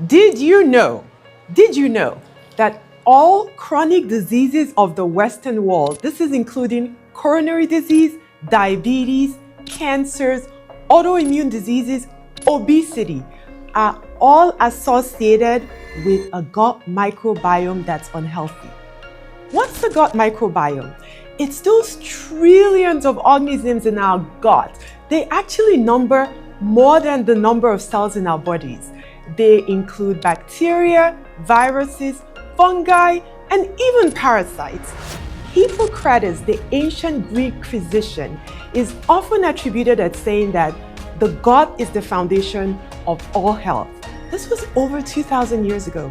Did you know that all chronic diseases of the Western world, this is including coronary disease, diabetes, cancers, autoimmune diseases, obesity, are all associated with a gut microbiome that's unhealthy? What's the gut microbiome? It's those trillions of organisms in our gut. They actually number more than the number of cells in our bodies. They include bacteria, viruses, fungi, and even parasites. Hippocrates, the ancient Greek physician, is often attributed as saying that the gut is the foundation of all health. This was over 2,000 years ago.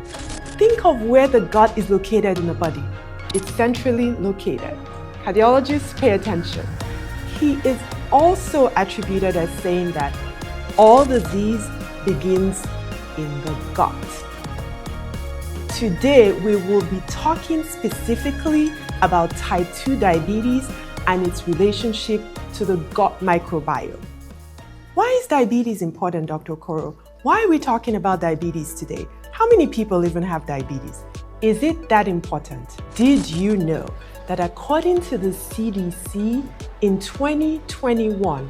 Think of where the gut is located in the body. It's centrally located. Cardiologists, pay attention. He is also attributed as saying that all disease begins in the gut. Today, we will be talking specifically about type 2 diabetes and its relationship to the gut microbiome. Why is diabetes important, Dr. Okoro? Why are we talking about diabetes today? How many people even have diabetes? Is it that important? Did you know that according to the CDC, in 2021,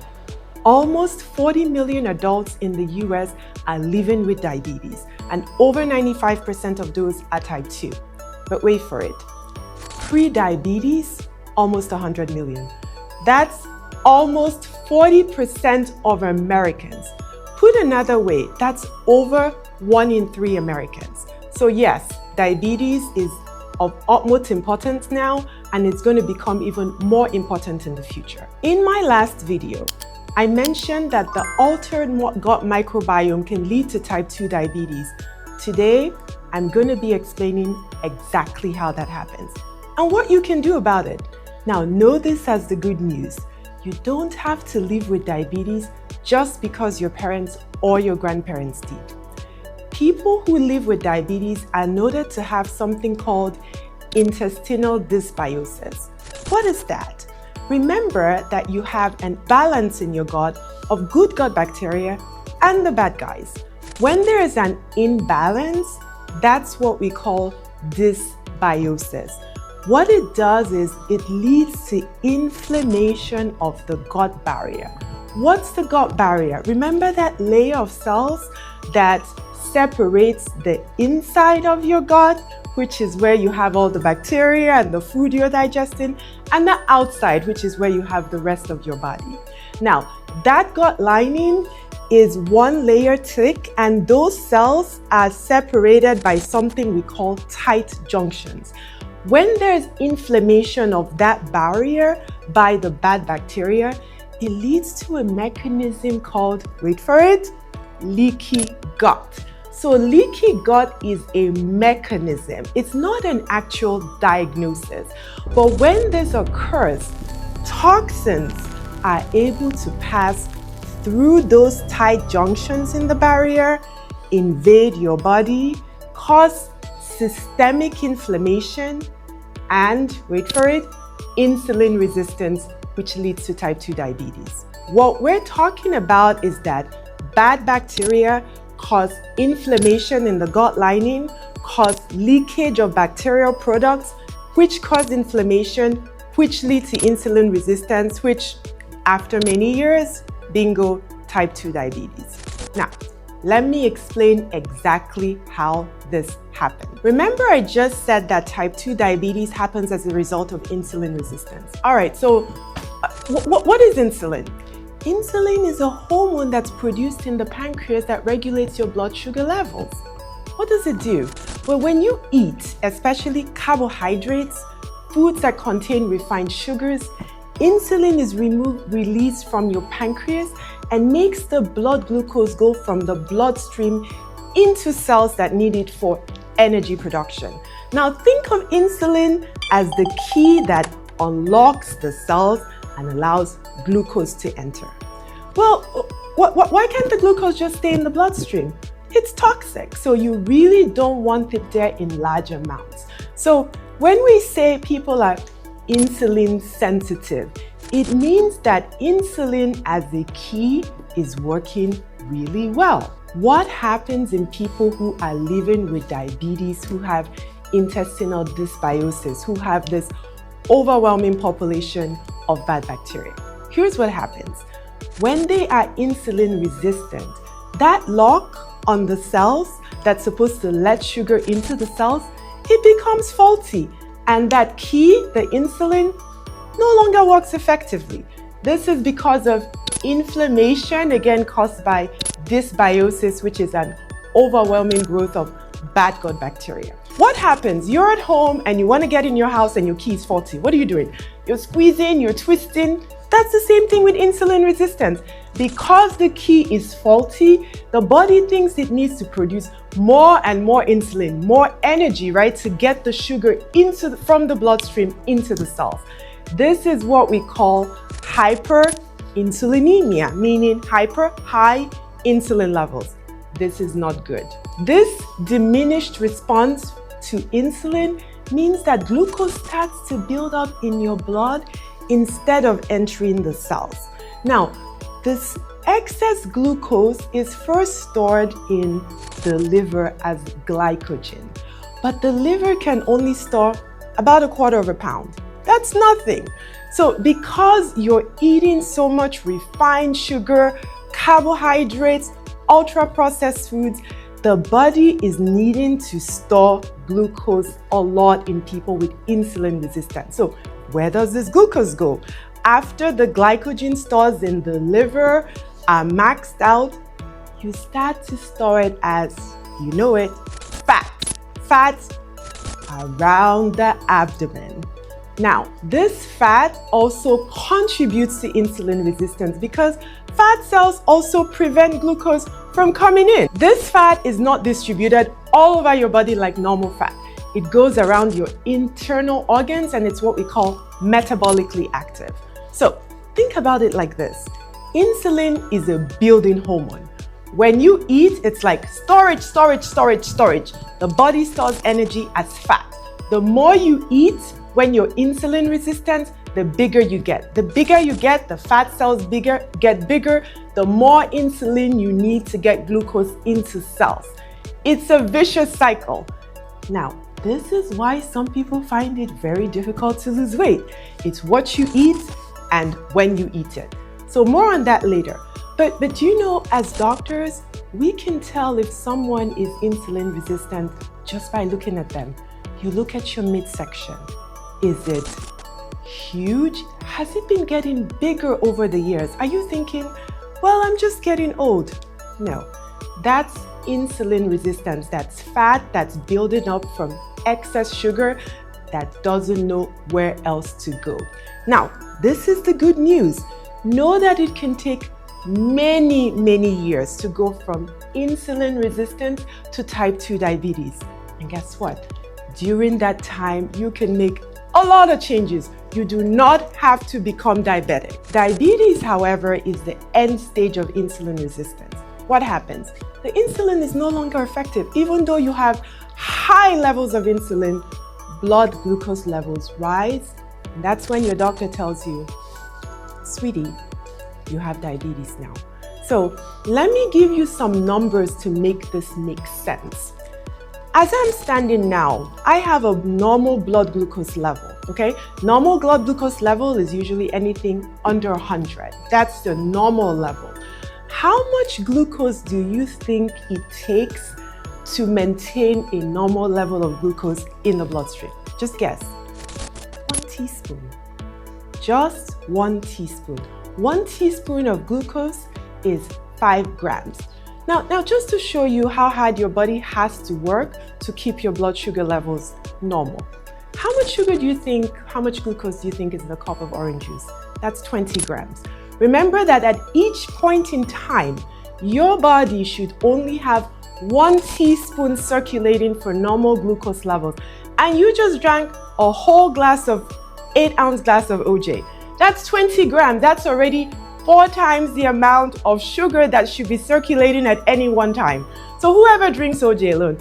almost 40 million adults in the US are living with diabetes, and over 95% of those are type 2. But wait for it. Pre-diabetes, almost 100 million. That's almost 40% of Americans. Put another way, that's over 1 in 3 Americans. So yes, diabetes is of utmost importance now, and it's going to become even more important in the future. In my last video, I mentioned that the altered gut microbiome can lead to type 2 diabetes. Today, I'm going to be explaining exactly how that happens and what you can do about it. Now, know this as the good news. You don't have to live with diabetes just because your parents or your grandparents did. People who live with diabetes are noted to have something called intestinal dysbiosis. What is that? Remember that you have an balance in your gut of good gut bacteria and the bad guys. When there is an imbalance, that's what we call dysbiosis. What it does is it leads to inflammation of the gut barrier. What's the gut barrier? Remember that layer of cells that separates the inside of your gut, which is where you have all the bacteria and the food you're digesting, and the outside, which is where you have the rest of your body. Now, that gut lining is one layer thick, and those cells are separated by something we call tight junctions. When there's inflammation of that barrier by the bad bacteria, it leads to a mechanism called, wait for it, leaky gut. So leaky gut is a mechanism. It's not an actual diagnosis. But when this occurs, toxins are able to pass through those tight junctions in the barrier, invade your body, cause systemic inflammation, and, wait for it, insulin resistance, which leads to type 2 diabetes. What we're talking about is that bad bacteria cause inflammation in the gut lining, cause leakage of bacterial products, which cause inflammation, which lead to insulin resistance, which after many years, bingo, type 2 diabetes. Now, let me explain exactly how this happens. Remember I just said that type 2 diabetes happens as a result of insulin resistance. All right, so what is insulin? Insulin is a hormone that's produced in the pancreas that regulates your blood sugar levels. What does it do? Well, when you eat, especially carbohydrates, foods that contain refined sugars, insulin is released from your pancreas and makes the blood glucose go from the bloodstream into cells that need it for energy production. Now think of insulin as the key that unlocks the cells and allows glucose to enter. Well, why can't the glucose just stay in the bloodstream? It's toxic, so you really don't want it there in large amounts. So when we say people are insulin sensitive, it means that insulin as a key is working really well. What happens in people who are living with diabetes, who have intestinal dysbiosis, who have this overwhelming population of bad bacteria? Here's what happens. When they are insulin resistant, that lock on the cells that's supposed to let sugar into the cells, it becomes faulty. And that key, the insulin, no longer works effectively. This is because of inflammation, again caused by dysbiosis, which is an overwhelming growth of bad gut bacteria. What happens? You're at home and you want to get in your house and your key is faulty. What are you doing? You're squeezing, you're twisting. That's the same thing with insulin resistance. Because the key is faulty, the body thinks it needs to produce more and more insulin, more energy, right, to get the sugar from the bloodstream into the cells. This is what we call hyperinsulinemia, meaning high insulin levels. This is not good. This diminished response to insulin means that glucose starts to build up in your blood instead of entering the cells. Now, this excess glucose is first stored in the liver as glycogen, but the liver can only store about 1/4 pound. That's nothing. So because you're eating so much refined sugar, carbohydrates, ultra-processed foods, the body is needing to store glucose a lot in people with insulin resistance. So where does this glucose go? After the glycogen stores in the liver are maxed out, you start to store it as, you know it, fat around the abdomen. Now, this fat also contributes to insulin resistance because fat cells also prevent glucose from coming in. This fat is not distributed all over your body like normal fat. It goes around your internal organs and it's what we call metabolically active. So think about it like this. Insulin is a building hormone. When you eat, it's like storage. The body stores energy as fat. The more you eat, when you're insulin resistant, the bigger you get. The bigger you get, the fat cells get bigger, the more insulin you need to get glucose into cells. It's a vicious cycle. Now, this is why some people find it very difficult to lose weight. It's what you eat and when you eat it. So more on that later. But you know, as doctors, we can tell if someone is insulin resistant just by looking at them. You look at your midsection. Is it huge? Has it been getting bigger over the years? Are you thinking, well, I'm just getting old? No, that's insulin resistance. That's fat that's building up from excess sugar that doesn't know where else to go. Now, this is the good news. Know that it can take many years to go from insulin resistance to type 2 diabetes. And guess what? During that time, you can make a lot of changes. You do not have to become diabetic. Diabetes, however, is the end stage of insulin resistance. What happens? The insulin is no longer effective. Even though you have high levels of insulin, blood glucose levels rise. And that's when your doctor tells you, sweetie, you have diabetes now. So let me give you some numbers to make this make sense. As I'm standing now, I have a normal blood glucose level, okay? Normal blood glucose level is usually anything under 100. That's the normal level. How much glucose do you think it takes to maintain a normal level of glucose in the bloodstream? Just guess. 1 teaspoon. Just 1 teaspoon. 1 teaspoon of glucose is 5 grams. Now, just to show you how hard your body has to work to keep your blood sugar levels normal. How much glucose do you think is in a cup of orange juice? That's 20 grams. Remember that at each point in time, your body should only have 1 teaspoon circulating for normal glucose levels. And you just drank a whole 8-ounce glass of OJ. That's 20 grams. That's already 4 times the amount of sugar that should be circulating at any one time. So whoever drinks OJ alone,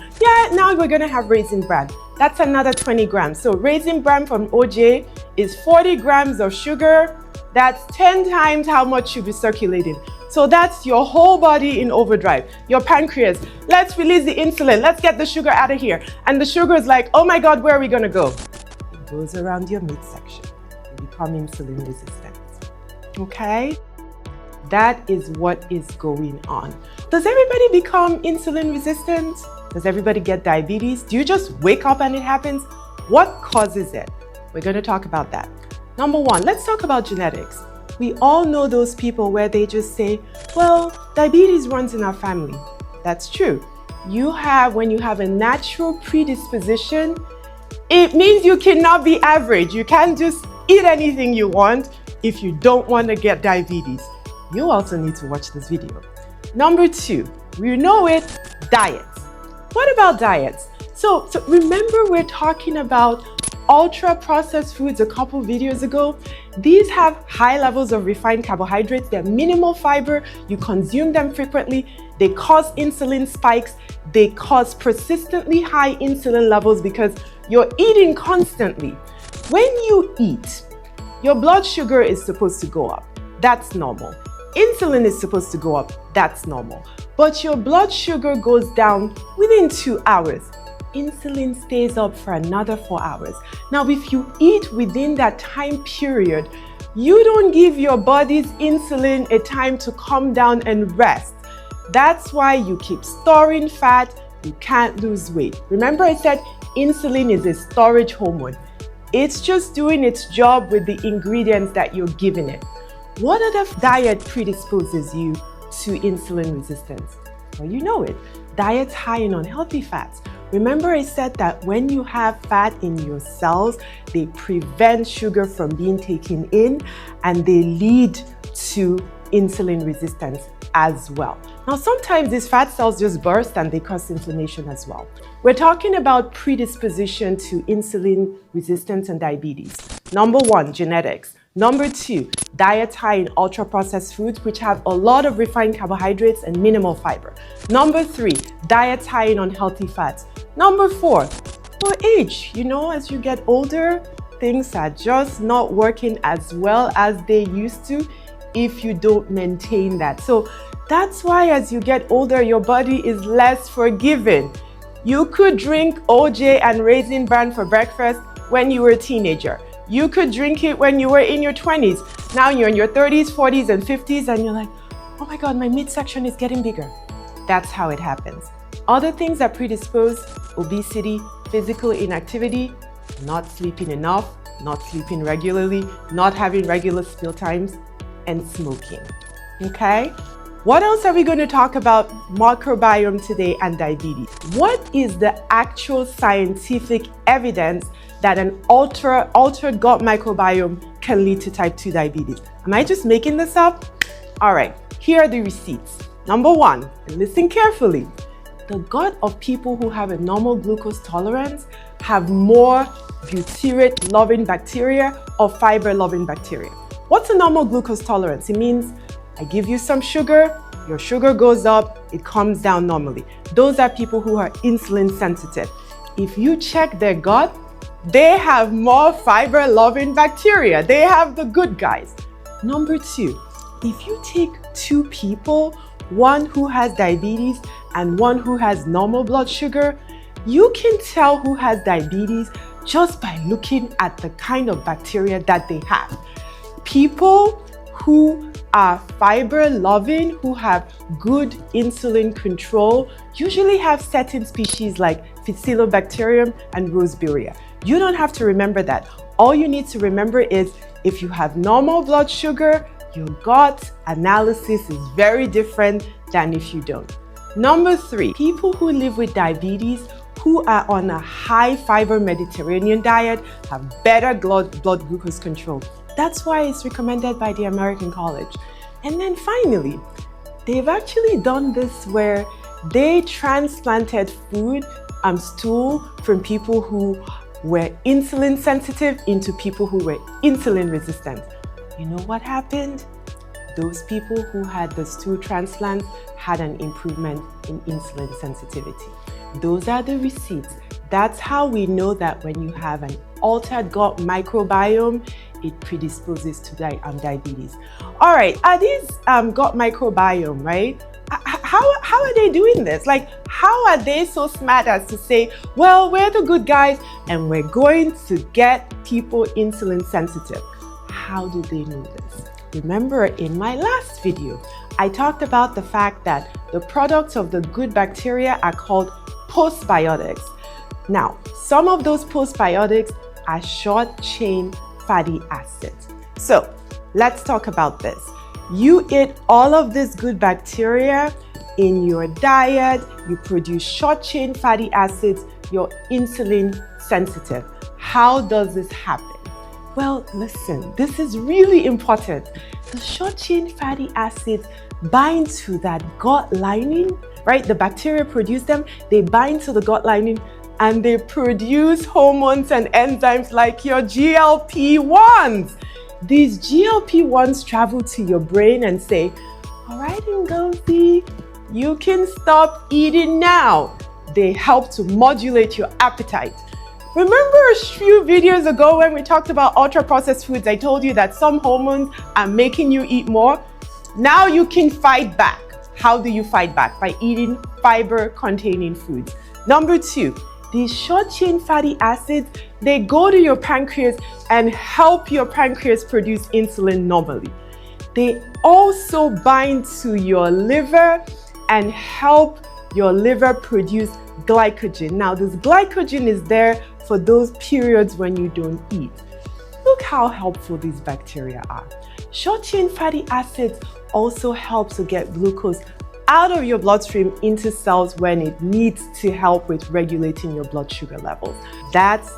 now we're gonna have Raisin Bran. That's another 20 grams. So Raisin Bran from OJ is 40 grams of sugar. That's 10 times how much should be circulating. So that's your whole body in overdrive. Your pancreas, let's release the insulin, let's get the sugar out of here. And the sugar is like, oh my God, where are we gonna go? It goes around your midsection. You become insulin resistant. Okay? That is what is going on. Does everybody become insulin resistant? Does everybody get diabetes? Do you just wake up and it happens? What causes it? We're going to talk about that. Number one, let's talk about genetics. We all know those people where they just say, well, diabetes runs in our family. That's true. When you have a natural predisposition, it means you cannot be average. You can't just eat anything you want if you don't want to get diabetes. You also need to watch this video. Number two, we know it, diets. What about diets? So remember we're talking about ultra-processed foods a couple videos ago. These have high levels of refined carbohydrates. They're minimal fiber. You consume them frequently. They cause insulin spikes. They cause persistently high insulin levels because you're eating constantly. When you eat, your blood sugar is supposed to go up. That's normal. Insulin is supposed to go up. That's normal. But your blood sugar goes down within 2 hours. Insulin stays up for another 4 hours. Now, if you eat within that time period, you don't give your body's insulin a time to come down and rest. That's why you keep storing fat. You can't lose weight. Remember I said insulin is a storage hormone. It's just doing its job with the ingredients that you're giving it. What other diet predisposes you to insulin resistance? Well, you know it. Diets high in unhealthy fats. Remember I said that when you have fat in your cells, they prevent sugar from being taken in and they lead to insulin resistance as well. Now, sometimes these fat cells just burst and they cause inflammation as well. We're talking about predisposition to insulin resistance and diabetes. Number one, genetics. Number two, diets high in ultra-processed foods, which have a lot of refined carbohydrates and minimal fiber. Number three, diets high in unhealthy fats. Number four, for age. As you get older, things are just not working as well as they used to if you don't maintain that. So that's why as you get older, your body is less forgiving. You could drink OJ and Raisin Bran for breakfast when you were a teenager. You could drink it when you were in your 20s. Now you're in your 30s, 40s, and 50s, and you're like, oh my God, my midsection is getting bigger. That's how it happens. Other things that predispose: obesity, physical inactivity, not sleeping enough, not sleeping regularly, not having regular meal times, and smoking. Okay? What else are we going to talk about microbiome today and diabetes? What is the actual scientific evidence that an altered gut microbiome can lead to type 2 diabetes? Am I just making this up? All right, here are the receipts. Number one, and listen carefully, the gut of people who have a normal glucose tolerance have more butyrate-loving bacteria or fiber-loving bacteria. What's a normal glucose tolerance? It means I give you some sugar, your sugar goes up, it comes down normally. Those are people who are insulin sensitive. If you check their gut, they have more fiber-loving bacteria. They have the good guys. Number two, if you take two people, one who has diabetes and one who has normal blood sugar, you can tell who has diabetes just by looking at the kind of bacteria that they have. People who are fiber-loving, who have good insulin control, usually have certain species like Faecilibacterium and Roseburia. You don't have to remember that. All you need to remember is if you have normal blood sugar, your gut analysis is very different than if you don't. Number three, people who live with diabetes who are on a high fiber Mediterranean diet have better blood glucose control. That's why it's recommended by the American College. And then finally, they've actually done this where they transplanted stool from people who were insulin sensitive into people who were insulin resistant. You know what happened? Those people who had the stool transplant had an improvement in insulin sensitivity. Those are the receipts. That's how we know that when you have an altered gut microbiome, it predisposes to diabetes. All right, are these gut microbiome, right? How are they doing this? Like, how are they so smart as to say, well, we're the good guys and we're going to get people insulin sensitive? How do they know this? Remember, in my last video, I talked about the fact that the products of the good bacteria are called postbiotics. Now, some of those postbiotics are short-chain fatty acids. So let's talk about this. You eat all of this good bacteria in your diet, you produce short-chain fatty acids, you're insulin sensitive. How does this happen? Well, listen, this is really important. The short-chain fatty acids bind to that gut lining, right? The bacteria produce them, they bind to the gut lining, and they produce hormones and enzymes like your GLP-1s. These GLP-1s travel to your brain and say, all right, Ngozi, you can stop eating now. They help to modulate your appetite. Remember a few videos ago when we talked about ultra-processed foods, I told you that some hormones are making you eat more? Now you can fight back. How do you fight back? By eating fiber-containing foods. Number 2, these short-chain fatty acids, they go to your pancreas and help your pancreas produce insulin normally. They also bind to your liver and help your liver produce glycogen. Now, this glycogen is there for those periods when you don't eat. Look how helpful these bacteria are. Short-chain fatty acids also help to get glucose out of your bloodstream into cells when it needs to help with regulating your blood sugar levels. That's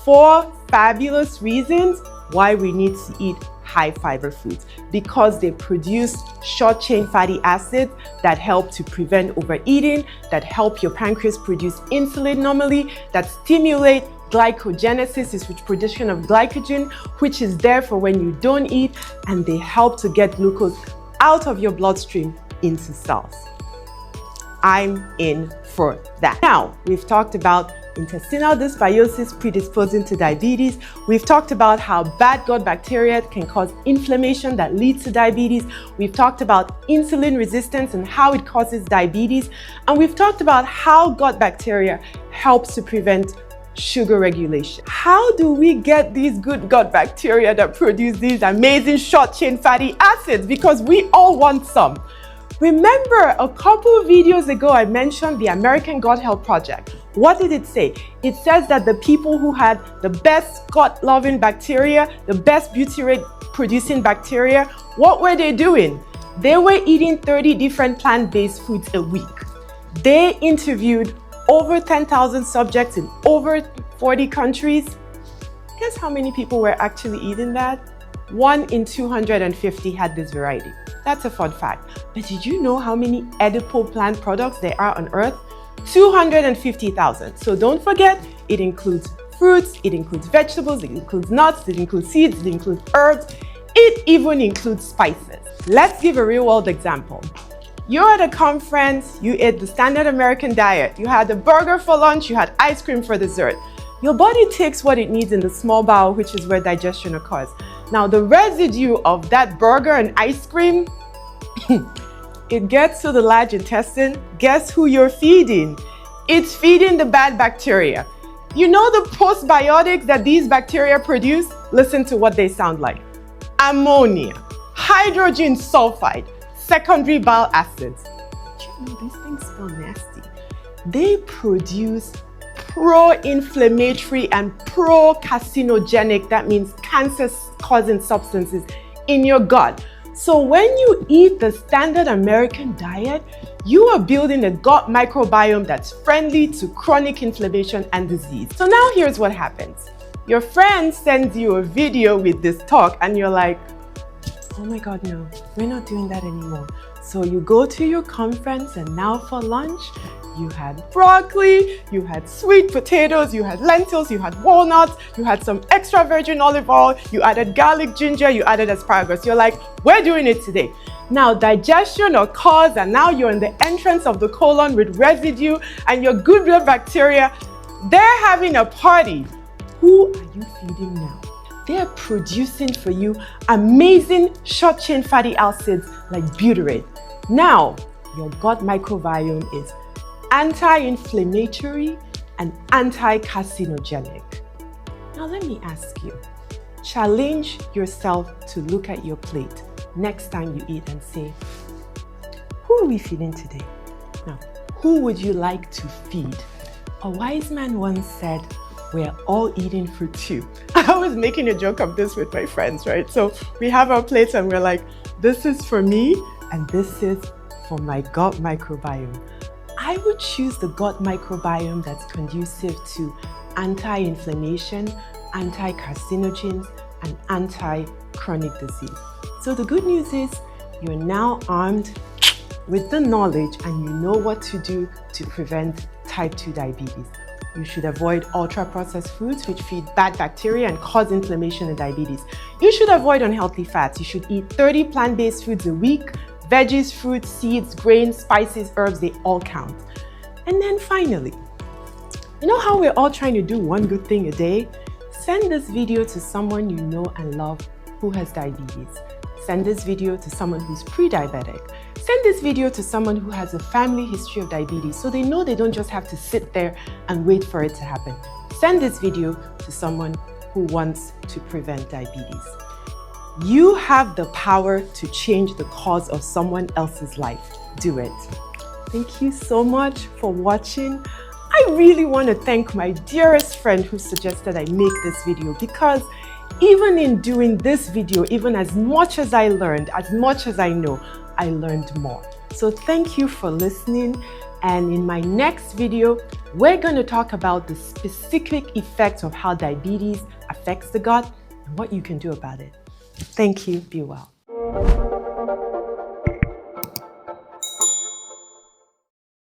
4 fabulous reasons why we need to eat high fiber foods, because they produce short-chain fatty acids that help to prevent overeating, that help your pancreas produce insulin normally, that stimulate glycogenesis, is which production of glycogen, which is there for when you don't eat, and they help to get glucose out of your bloodstream into cells. I'm in for that. Now, we've talked about intestinal dysbiosis predisposing to diabetes. We've talked about how bad gut bacteria can cause inflammation that leads to diabetes. We've talked about insulin resistance and how it causes diabetes. And we've talked about how gut bacteria helps to prevent sugar regulation. How do we get these good gut bacteria that produce these amazing short-chain fatty acids? Because we all want some. Remember, a couple of videos ago, I mentioned the American Gut Health Project. What did it say? It says that the people who had the best gut-loving bacteria, the best butyrate-producing bacteria, what were they doing? They were eating 30 different plant-based foods a week. They interviewed over 10,000 subjects in over 40 countries. Guess how many people were actually eating that? 1 in 250 had this variety. That's a fun fact. But did you know how many edible plant products there are on Earth? 250,000. So don't forget, it includes fruits, it includes vegetables, it includes nuts, it includes seeds, it includes herbs, it even includes spices. Let's give a real-world example. You're at a conference, you ate the standard American diet, you had a burger for lunch, you had ice cream for dessert. Your body takes what it needs in the small bowel, which is where digestion occurs. Now, the residue of that burger and ice cream, it gets to the large intestine. Guess who you're feeding? It's feeding the bad bacteria. You know the postbiotics that these bacteria produce? Listen to what they sound like. Ammonia, hydrogen sulfide, secondary bile acids. You know, these things smell nasty. They produce pro-inflammatory and pro-carcinogenic, that means cancer-causing substances in your gut. So when you eat the standard American diet, you are building a gut microbiome that's friendly to chronic inflammation and disease. So now here's what happens. Your friend sends you a video with this talk and you're like, oh my God, no, we're not doing that anymore. So you go to your conference and now for lunch, you had broccoli, you had sweet potatoes, you had lentils, you had walnuts, you had some extra virgin olive oil, you added garlic, ginger, you added asparagus. You're like, we're doing it today. Now digestion occurs and now you're in the entrance of the colon with residue and your good gut bacteria, they're having a party. Who are you feeding now? they're producing for you amazing short-chain fatty acids like butyrate. Now, your gut microbiome is anti-inflammatory and anti-carcinogenic. Now let me ask you, challenge yourself to look at your plate next time you eat and say, who are we feeding today? Now, who would you like to feed? A wise man once said, we're all eating for two. I was making a joke of this with my friends, right? So we have our plates and we're like, this is for me and this is for my gut microbiome. I would choose the gut microbiome that's conducive to anti-inflammation, anti-carcinogens, and anti-chronic disease. So the good news is you're now armed with the knowledge and you know what to do to prevent type 2 diabetes. You should avoid ultra-processed foods which feed bad bacteria and cause inflammation and diabetes. You should avoid unhealthy fats. You should eat 30 plant-based foods a week. Veggies, fruits, seeds, grains, spices, herbs, they all count. And then finally, you know how we're all trying to do one good thing a day? Send this video to someone you know and love who has diabetes. Send this video to someone who's pre-diabetic. Send this video to someone who has a family history of diabetes so they know they don't just have to sit there and wait for it to happen. Send this video to someone who wants to prevent diabetes. You have the power to change the course of someone else's life. Do it. Thank you so much for watching. I really want to thank my dearest friend who suggested I make this video, because even in doing this video, even as much as I learned, as much as I know, I learned more. So thank you for listening. And in my next video, we're going to talk about the specific effects of how diabetes affects the gut and what you can do about it. Thank you. Be well.